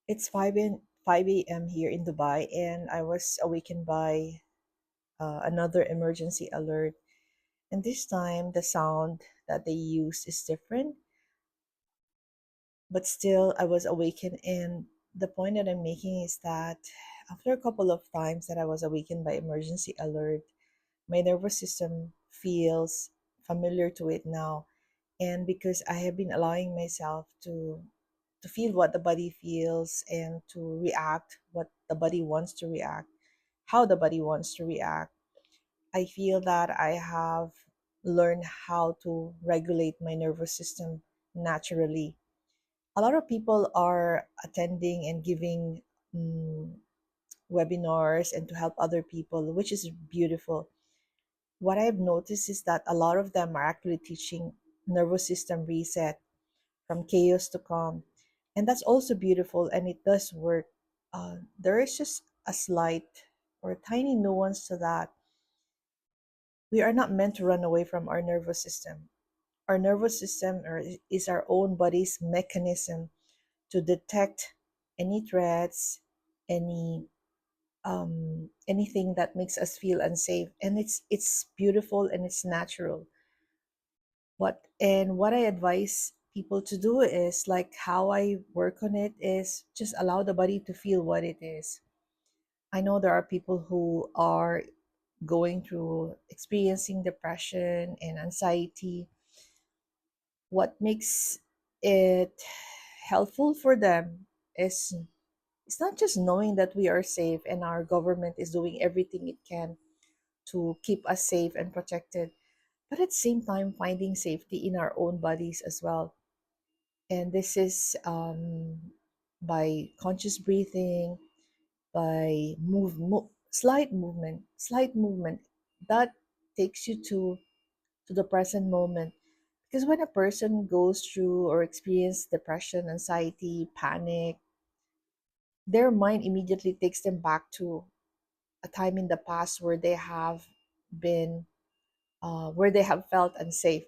It's 5 a.m. here in Dubai, and I was awakened by another emergency alert. And this time, the sound that they use is different, but still, I was awakened. And the point that I'm making is that after a couple of times that I was awakened by emergency alert, my nervous system feels familiar to it now. And because I have been allowing myself to feel what the body feels and to react what the body wants to react, how the body wants to react, I feel that I have learned how to regulate my nervous system naturally. A lot of people are attending and giving mm, webinars and to help other people, which is beautiful. What I've noticed is that a lot of them are actually teaching nervous system reset from chaos to calm. And that's also beautiful and it does work. There is just a slight or a tiny nuance to that. We are not meant to run away from our nervous system. Our nervous system is our own body's mechanism to detect any threats, any anything that makes us feel unsafe, and it's beautiful and it's natural. What I advise people to do is like how I work on it is just allow the body to feel what it is. I know there are people who are going through experiencing depression and anxiety. What makes it helpful for them is it's not just knowing that we are safe and our government is doing everything it can to keep us safe and protected, but at the same time finding safety in our own bodies as well. And this is by conscious breathing, by slight movement that takes you to the present moment. Because when a person goes through or experience depression, anxiety, panic, their mind immediately takes them back to a time in the past where they have been where they have felt unsafe.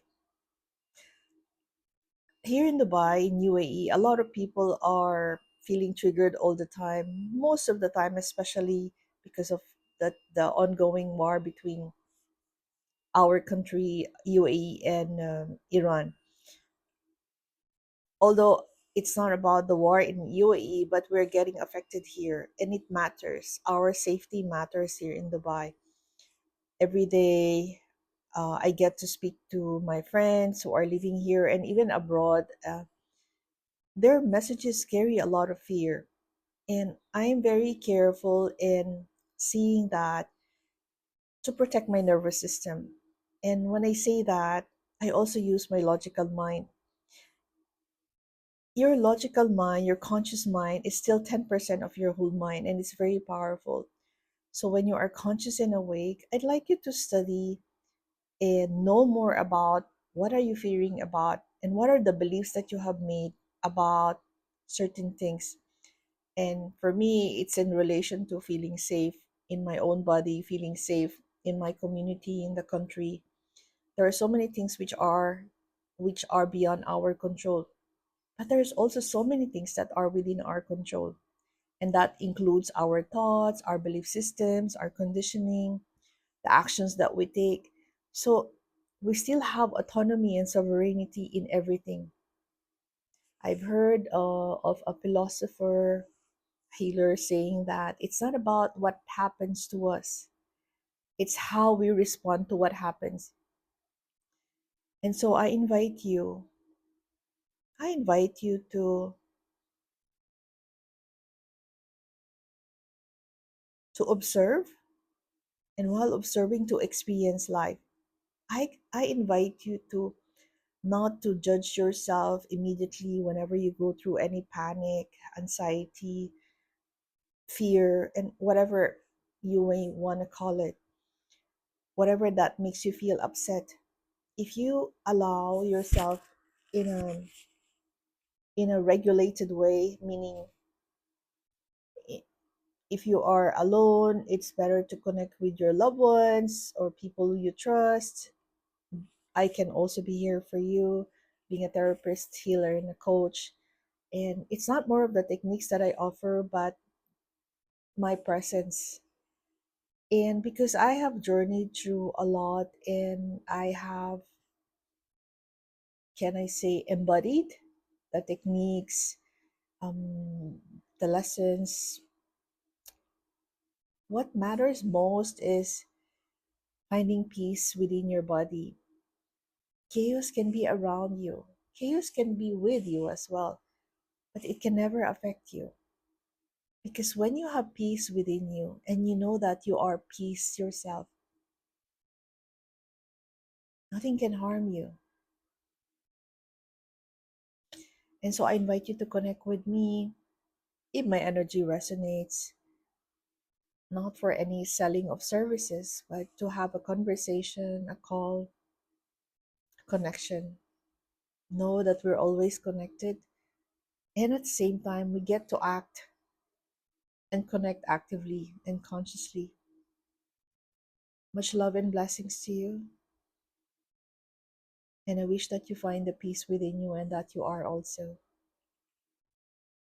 Here in Dubai, in UAE, a lot of people are feeling triggered all the time, most of the time, especially because of the ongoing war between our country, UAE, and Iran. Although it's not about the war in UAE, but we're getting affected here, and it matters. Our safety matters here in Dubai. Every day, I get to speak to my friends who are living here and even abroad. Their messages carry a lot of fear. And I'm very careful in seeing that to protect my nervous system. And when I say that, I also use my logical mind. Your logical mind, your conscious mind, is still 10% of your whole mind, and it's very powerful. So when you are conscious and awake, I'd like you to study and know more about what are you fearing about and what are the beliefs that you have made about certain things. And for me, it's in relation to feeling safe in my own body, feeling safe in my community, in the country. There are so many things which are beyond our control. But there's also so many things that are within our control. And that includes our thoughts, our belief systems, our conditioning, the actions that we take. So we still have autonomy and sovereignty in everything. I've heard of a philosopher healer saying that it's not about what happens to us, it's how we respond to what happens. And so I invite you to observe, and while observing to experience life. I invite you to not to judge yourself immediately whenever you go through any panic, anxiety, fear, and whatever you may want to call it, whatever that makes you feel upset. If you allow yourself in a regulated way, meaning i- if you are alone, it's better to connect with your loved ones or people you trust. I can also be here for you, being a therapist, healer, and a coach. And it's not more of the techniques that I offer, but my presence. And because I have journeyed through a lot and I have, can I say, embodied the techniques, the lessons, what matters most is finding peace within your body. Chaos can be around you, chaos can be with you as well, but it can never affect you. Because when you have peace within you and you know that you are peace yourself, nothing can harm you. And so I invite you to connect with me if my energy resonates, not for any selling of services, but to have a conversation, a call, a connection. Know that we're always connected. And at the same time, we get to act and connect actively and consciously. Much love and blessings to you. And I wish that you find the peace within you and that you are also.